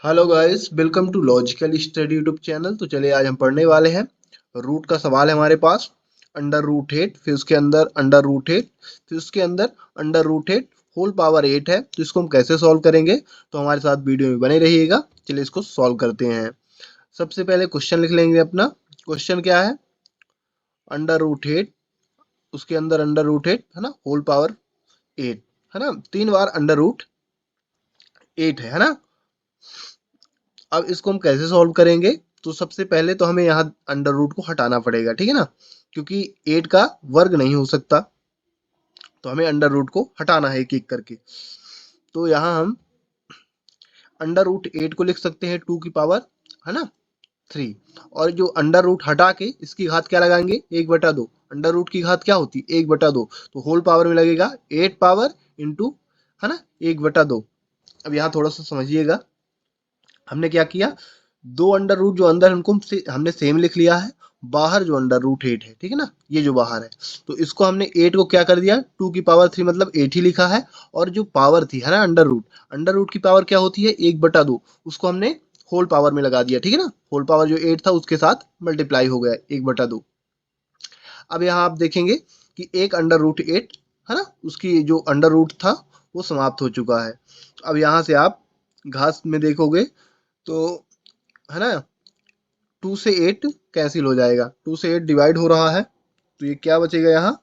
Hello guys, welcome to logical study YouTube channel. तो चलिए आज हम पढ़ने वाले हैं। रूट का सवाल है हमारे पास। अंडर रूट 8, फिर उसके अंदर अंडर रूट 8, फिर उसके अंदर अंडर रूट 8 होल पावर 8 है। तो इसको हम कैसे सॉल्व करेंगे, तो हमारे साथ वीडियो में बने रहिएगा। चलिए इसको सॉल्व करते हैं। सबसे पहले क्वेश्चन लिख लेंगे अपना। क्वेश्चन क्या है? अंडर रूट 8, उसके अंदर अंडर रूट 8 है ना, होल पावर 8 है ना, 3 बार अंडर रूट 8 है ना। अब इसको हम कैसे सॉल्व करेंगे? तो सबसे पहले तो हमें यहाँ अंडर रूट को हटाना पड़ेगा, ठीक है ना, क्योंकि 8 का वर्ग नहीं हो सकता। तो हमें अंडर रूट को हटाना है एक एक करके। तो यहाँ हम अंडर रूट 8 को लिख सकते हैं 2 की पावर है ना 3। और जो अंडर रूट हटा के इसकी घात क्या लगाएंगे? 1/2। अंडर रूट की घात क्या होती है? 1/2। तो होल पावर में लगेगा 8 पावर इंटू है ना 1/2। अब यहाँ थोड़ा सा समझिएगा, हमने क्या किया, दो अंडर रूट जो अंदर हमने सेम लिख लिया है, बाहर जो अंडर रूट 8 है, ठीक है ना, ये जो बाहर है, तो इसको हमने 8 को क्या कर दिया, 2 की पावर 3 मतलब 8 ही लिखा है। और जो पावर थी है ना अंडर रूट की पावर क्या होती है? 1/2। उसको हमने होल पावर में लगा दिया, ठीक है ना, होल पावर जो 8 था उसके साथ मल्टीप्लाई हो गया 1/2। अब यहाँ आप देखेंगे कि एक अंडर रूट 8 है ना, उसकी जो अंडर रूट था वो समाप्त हो चुका है। अब यहाँ से आप घास में देखोगे तो है ना, 2 से 8 कैंसिल हो जाएगा, 2 से 8 डिवाइड हो रहा है, तो ये क्या बचेगा यहाँ,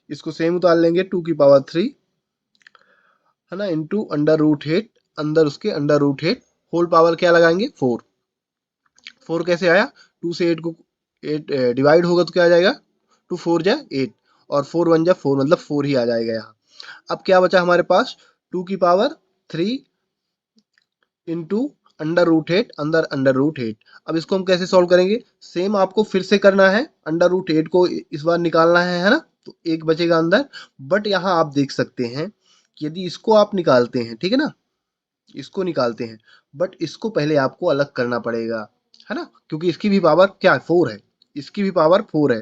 इसको सेम उतार लेंगे 2 की पावर 3 है ना इंटू अंडर रूट 8, अंदर उसके अंडर रूट 8 होल पावर क्या लगाएंगे 4। 4 कैसे आया? 2 से 8 को 8 डिवाइड होगा तो क्या आ जाएगा, 2 4 जा 8, और 4 1 जा 4 मतलब 4 ही आ जाएगा यहाँ। अब क्या बचा हमारे पास? 2 की पावर 3 इंटू अंडर रूट 8 अंदर अंडर रूट 8। अब इसको हम कैसे सॉल्व करेंगे? सेम आपको फिर से करना है, अंडर रूट 8 को इस बार निकालना है ना, तो एक बचेगा अंदर। बट यहाँ आप देख सकते हैं कि यदि इसको आप निकालते हैं, ठीक है ना, इसको निकालते हैं, बट इसको पहले आपको अलग करना पड़ेगा, है ना, क्योंकि इसकी भी पावर क्या है? 4 है, इसकी भी पावर 4 है।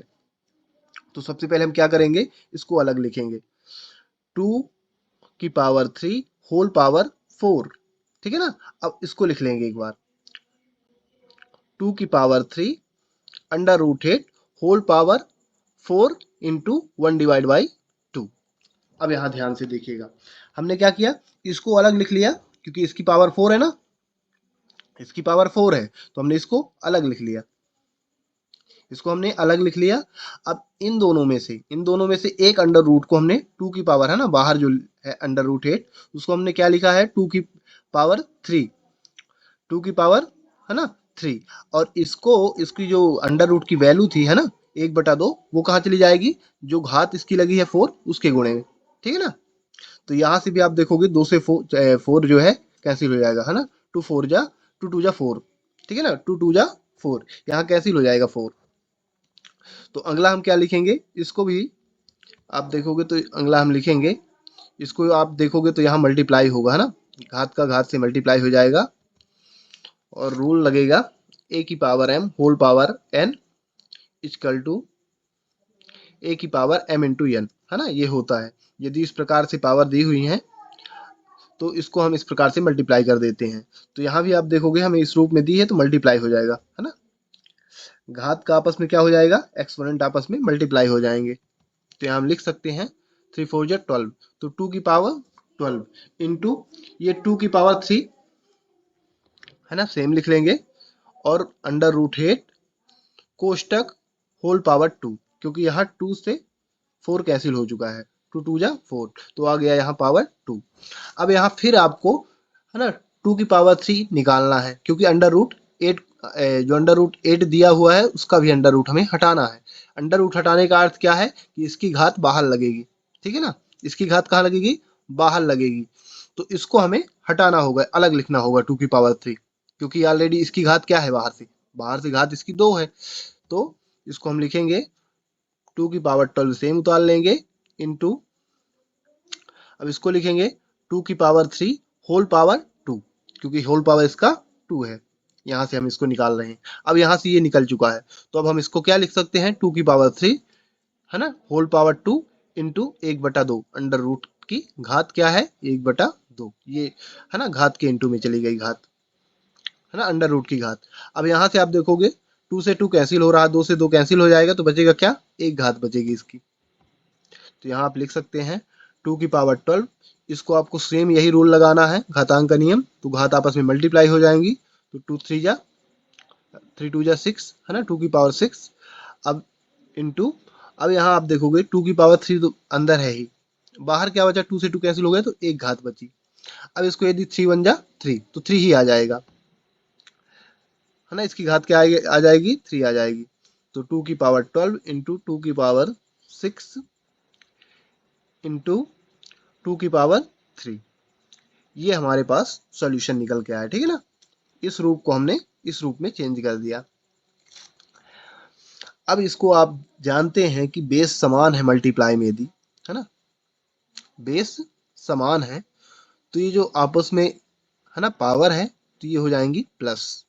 तो सबसे पहले हम क्या करेंगे, इसको अलग लिखेंगे, 2 की पावर 3 होल पावर 4, ठीक है ना। अब इसको लिख लेंगे एक बार, 2 की power 3 under root 8 whole power 4 into 1/2। अब यहाँ ध्यान से देखिएगा, हमने क्या किया, इसको अलग लिख लिया, क्योंकि इसकी पावर 4 है ना, इसकी पावर 4 है, तो हमने इसको अलग लिख लिया, इसको हमने अलग लिख लिया। अब इन दोनों में से एक अंडर रूट को हमने 2 की पावर है ना, बाहर जो है अंडर रूट 8, उसको हमने क्या लिखा है, 2 की पावर 3, 2 की पावर है ना 3। और इसको, इसकी जो अंडर रूट की वैल्यू थी है ना 1/2, वो कहाँ चली जाएगी, जो घात इसकी लगी है 4 उसके गुणे में, ठीक है ना। तो यहाँ से भी आप देखोगे 2 से 4 जो है कैंसिल हो जाएगा, है ना, 2 4 जा 4 ठीक है ना, 2 2 जा 4 यहाँ कैंसिल हो जाएगा 4। तो अगला हम क्या लिखेंगे, इसको भी आप देखोगे तो अगला हम लिखेंगे, इसको आप देखोगे तो यहाँ मल्टीप्लाई होगा, है ना, घात का घात से मल्टीप्लाई हो जाएगा, और रूल लगेगा a की power m whole power n equal to a की पावर m इंटू n, है ना, ये होता है। यदि इस प्रकार से पावर दी हुई है तो इसको हम इस प्रकार से मल्टीप्लाई कर देते हैं। तो यहाँ भी आप देखोगे हमें इस रूप में दी है तो मल्टीप्लाई हो जाएगा, है ना, घात का आपस में क्या हो जाएगा, एक्सपोनेंट आपस में मल्टीप्लाई हो जाएंगे। तो यहाँ हम लिख सकते हैं 3 4 जा 12, तो 2 की पावर 12 इंटू ये 2 की पावर 3 है ना, सेम लिख लेंगे, और अंडर रूट 8 कोष्टक होल पावर 2, क्योंकि यहाँ 2 से 4 कैंसिल हो चुका है, 2 2 जा 4, तो आ गया यहाँ पावर 2। अब यहाँ फिर आपको है ना 2 की पावर 3 निकालना है, क्योंकि अंडर रूट 8 जो अंडर रूट 8 दिया हुआ है उसका भी अंडर रूट हमें हटाना है। अंडर रूट हटाने का अर्थ क्या है, कि इसकी घात बाहर लगेगी, ठीक है ना, इसकी घात कहाँ लगेगी, बाहर लगेगी। तो इसको हमें हटाना होगा, अलग लिखना होगा 2 की पावर 3, क्योंकि ऑलरेडी इसकी घात क्या है, बाहर से घात इसकी 2 है। तो इसको हम लिखेंगे 2 की पावर 12 सेम उतार लेंगे इंटू, अब इसको लिखेंगे 2 की पावर 3 होल पावर 2, क्योंकि होल पावर इसका 2 है, यहाँ से हम इसको निकाल रहे हैं। अब यहाँ से ये निकल चुका है, तो अब हम इसको क्या लिख सकते हैं, 2 की पावर 3 है ना whole power 2 into 1/2, under root की घात क्या है 1/2, ये है ना, घात के इंटू में चली गई घात। है ना, अंडर रूट की घात। अब यहाँ से आप देखोगे 2 से 2 कैंसिल हो रहा है, 2 से 2 कैंसिल हो जाएगा, तो बचेगा क्या, एक घात बचेगी इसकी। तो यहाँ आप लिख सकते हैं 2 की पावर 12। इसको आपको सेम यही रूल लगाना है, घातांक का नियम, तो घात आपस में मल्टीप्लाई हो जाएंगी। तो 2 3 जा 3 2 जा 6, है ना, 2 की पावर 6। अब इंटू, अब यहाँ आप देखोगे 2 की पावर 3 तो अंदर है ही, बाहर क्या बचा, 2 से 2 कैंसिल हो गया तो एक घात बची। अब इसको यदि 3 1 जा 3, तो 3 ही आ जाएगा, है ना, इसकी घात क्या आ जाएगी, 3 आ जाएगी। तो 2 की पावर 12 इंटू 2 की पावर 6 इंटू 2 की पावर 3, ये हमारे पास सॉल्यूशन निकल के आया। ठीक है ना, इस रूप को हमने इस रूप में चेंज कर दिया। अब इसको आप जानते हैं कि बेस समान है मल्टीप्लाई में, यदि है ना बेस समान है तो ये जो आपस में, है ना, पावर है, तो ये हो जाएंगी प्लस,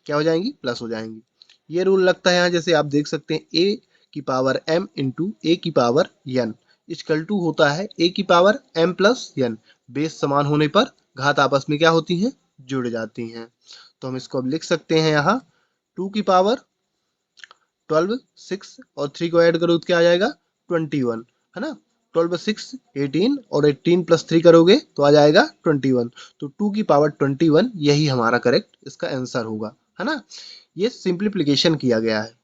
क्या हो जाएंगी, प्लस हो जाएंगी। ये रूल लगता है यहाँ, जैसे आप देख सकते हैं ए की पावर m इंटू ए की पावर n इक्वल टू होता है ए की power m plus n। Base समान होने पर घात आपस में क्या होती हैं, जुड़ जाती हैं। तो हम इसको अब लिख सकते हैं यहाँ 2 की पावर 12 6 और 3 को ऐड करो तो क्या आ जाएगा 21, है ना, 12 6 18 और 18 प्लस 3 करोगे तो आ जाएगा 21। तो 2 की पावर 21 यही हमारा करेक्ट इसका आंसर होगा, है ना। ये सिंप्लीफिकेशन किया गया है।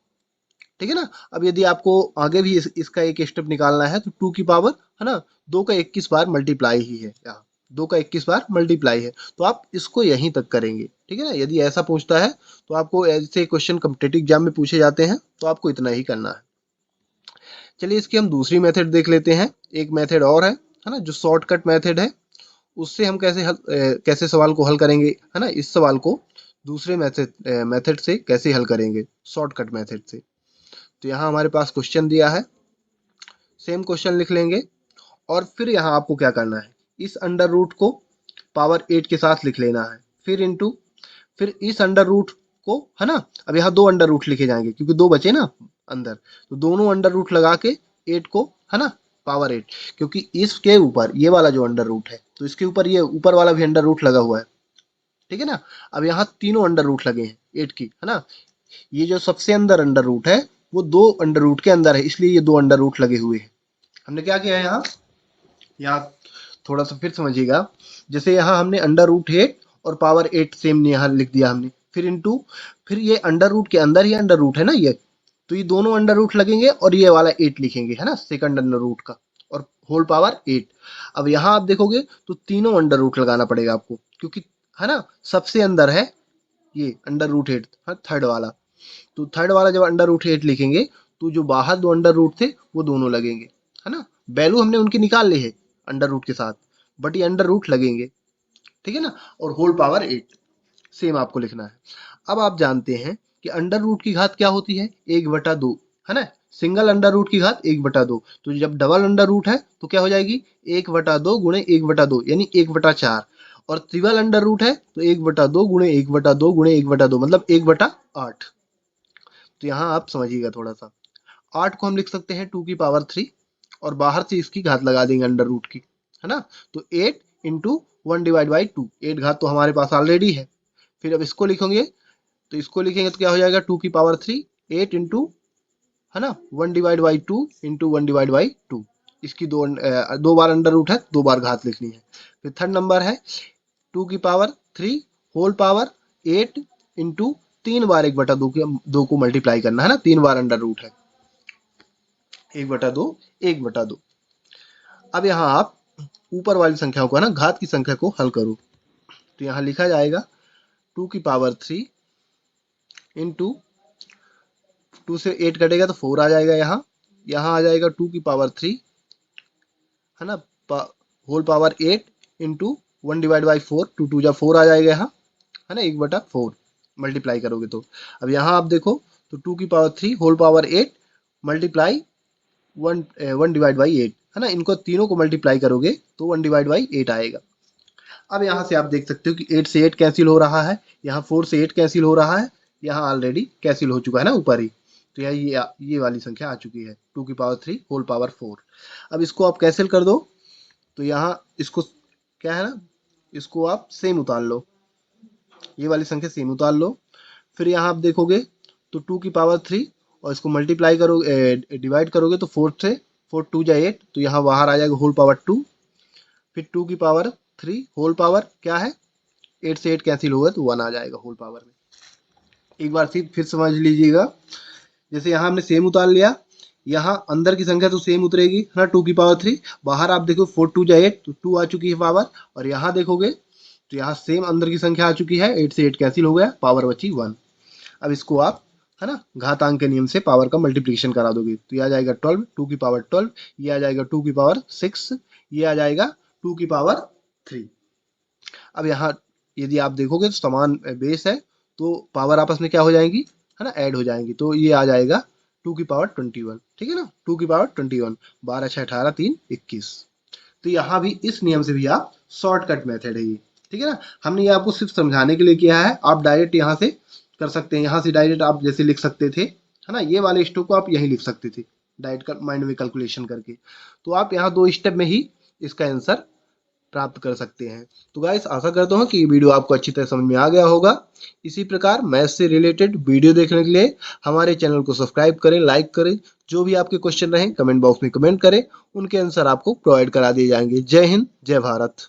ठीक है ना। अब यदि आपको आगे भी इसका एक स्टेप निकालना है तो 2 की पावर, है ना, 2 का 21 बार मल्टीप्लाई ही है, यहाँ 2 का 21 बार मल्टीप्लाई है, तो आप इसको यहीं तक करेंगे। ठीक है ना, यदि ऐसा पूछता है तो आपको, ऐसे क्वेश्चन कॉम्पिटिटिव एग्जाम में पूछे जाते हैं, तो आपको इतना ही करना है। चलिए इसकी हम दूसरी मेथड देख लेते हैं। एक मेथड और है ना, जो शॉर्टकट मेथड है, उससे हम कैसे सवाल को हल करेंगे, है ना, इस सवाल को दूसरे मेथड से कैसे हल करेंगे, शॉर्टकट मेथड से। तो यहाँ हमारे पास क्वेश्चन दिया है, सेम क्वेश्चन लिख लेंगे, और फिर यहाँ आपको क्या करना है, इस अंडर रूट को पावर 8 के साथ लिख लेना है, फिर इंटू, फिर इस अंडर रूट को, है ना, अब यहाँ 2 अंडर रूट लिखे जाएंगे क्योंकि 2 बचे ना अंदर, तो दोनों अंडर रूट लगा के 8 को, है ना, पावर 8, क्योंकि इसके ऊपर ये वाला जो अंडर रूट है, तो इसके ऊपर ये ऊपर वाला भी अंडर रूट लगा हुआ है। ठीक है ना। अब यहाँ तीनों अंडर रूट लगे हैं 8 की, है ना, ये जो सबसे अंदर अंडर रूट है वो 2 अंडर रूट के अंदर है, इसलिए ये 2 अंडर रूट लगे हुए हैं। हमने क्या किया है यहाँ, यहाँ थोड़ा सा फिर समझिएगा, जैसे यहाँ हमने अंडर रूट 8 और पावर 8 सेम यहाँ लिख दिया हमने, फिर इंटू, फिर ये अंडर रूट के अंदर ही अंडर रूट है ना ये, तो ये दोनों अंडर रूट लगेंगे और ये वाला 8 लिखेंगे, है ना, सेकंड अंडर रूट का, और होल पावर 8। अब यहाँ आप देखोगे तो तीनों अंडर रूट लगाना पड़ेगा आपको, क्योंकि, है ना, सबसे अंदर है ये अंडर रूट 8, थर्ड वाला, तो थर्ड वाला जब अंडर रूट 8 लिखेंगे तो जो बाहर 2 अंडर रूट थे वो दोनों लगेंगे, है ना, वैल्यू हमने उनकी निकाल ली है अंडर रूट के साथ, बट ये अंडर रूट लगेंगे। ठीक है ना, और होल पावर 8 सेम आपको लिखना है। अब आप जानते हैं कि अंडर रूट की घात क्या होती है, 1/2, है ना, सिंगल अंडर रूट की घात 1/2, तो जब डबल अंडर रूट है तो क्या हो जाएगी 1/2 गुणे 1/2 यानी 1/4, और ट्रिपल अंडर रूट है तो 1/2 गुणे 1/2 गुणे 1/2 मतलब 1/8। तो यहाँ आप समझिएगा थोड़ा सा, 8 को हम लिख सकते हैं 2 की पावर 3, और बाहर से इसकी घात लगा देंगे अंडर रूट की, है ना, तो 8 इंटू 1/2, 8 घात तो हमारे पास ऑलरेडी है। फिर अब इसको लिखेंगे, तो इसको लिखेंगे तो क्या हो जाएगा 2 की पावर 3 8 इंटू, है ना, 1/2 इंटू 1/2, इसकी दो बार अंडर रूट है, 2 बार घात लिखनी है। फिर थर्ड नंबर है 2 की पावर 3 होल पावर 8 इंटू 3 बार 1/2 दो को मल्टीप्लाई करना, है ना, 3 बार अंडर रूट है, 1/2 1/2। अब यहाँ आप ऊपर वाली संख्याओं को, है ना, घात की संख्या को हल करो, तो यहाँ लिखा जाएगा 2 की पावर 3 इंटू, 2 से 8 कटेगा तो 4 आ जाएगा, यहाँ आ जाएगा 2 की पावर 3, है ना, होल पावर 8 इंटू 1/4, 2 2 जा 4 आ जाएगा यहाँ, है ना, 1/4 मल्टीप्लाई करोगे तो। अब यहाँ आप देखो तो 2 की पावर 3 होल पावर 8 मल्टीप्लाई 1/8, है ना, इनको तीनों को मल्टीप्लाई करोगे तो 1/8 आएगा। अब यहाँ से आप देख सकते हो कि 8 से 8 कैंसिल हो रहा है, यहाँ 4 से 8 कैंसिल हो रहा है, यहाँ ऑलरेडी कैंसिल हो चुका है ना ऊपर ही, तो ये वाली संख्या आ चुकी है 2 की पावर 3 होल पावर 4। अब इसको आप कैंसिल कर दो, तो यहाँ इसको क्या है ना, इसको आप सेम उतार लो, ये वाली संख्या सेम उतार लो। फिर यहाँ आप देखोगे तो 2 की पावर 3 और इसको मल्टीप्लाई करोगे, डिवाइड करोगे तो 4 से, 4 2 जा 8, तो यहाँ बाहर आ जाएगा होल पावर 2। फिर 2 की पावर 3 होल पावर क्या है, 8 से 8 कैंसिल होगा तो 1 आ जाएगा होल पावर में। एक बार फिर समझ लीजिएगा, जैसे यहाँ हमने सेम उतार लिया, यहाँ अंदर की संख्या तो सेम उतरेगी है ना, 2 की पावर 3, बाहर आप देखो 4 2 जा 8, तो 2 आ चुकी है पावर, और यहाँ देखोगे तो यहाँ सेम अंदर की संख्या आ चुकी है, 8 से 8 कैंसिल हो गया, पावर बची 1। अब इसको आप है ना घातांक के नियम से पावर का मल्टीप्लिकेशन करा दोगे तो ये आ जाएगा 12, 2 की पावर 12, ये आ जाएगा 2 की पावर 6, ये आ जाएगा 2 की पावर 3। अब यहाँ यदि आप देखोगे तो समान बेस है, तो पावर आपस में क्या हो जाएंगी, है ना, ऐड हो जाएंगी, तो ये आ जाएगा 2 की पावर 21, ठीक है ना, 2 की पावर 21, 12 6 18 3 21। तो यहाँ भी इस नियम से भी आप शॉर्टकट मेथड है ये, ठीक है ना। हमने ये आपको सिर्फ समझाने के लिए किया है, आप डायरेक्ट यहाँ से कर सकते हैं, यहाँ से डायरेक्ट आप जैसे लिख सकते थे, है ना, ये वाले स्टेप को आप यहीं लिख सकते थे डायरेक्ट माइंड में कैलकुलेशन करके। तो आप यहाँ 2 स्टेप में ही इसका आंसर प्राप्त कर सकते हैं। तो गाइस आशा करता हूँ कि ये वीडियो आपको अच्छी तरह समझ में आ गया होगा। इसी प्रकार मैथ से रिलेटेड वीडियो देखने के लिए हमारे चैनल को सब्सक्राइब करें, लाइक करें। जो भी आपके क्वेश्चन रहें कमेंट बॉक्स में कमेंट करें, उनके आंसर आपको प्रोवाइड करा दिए जाएंगे। जय हिंद, जय भारत।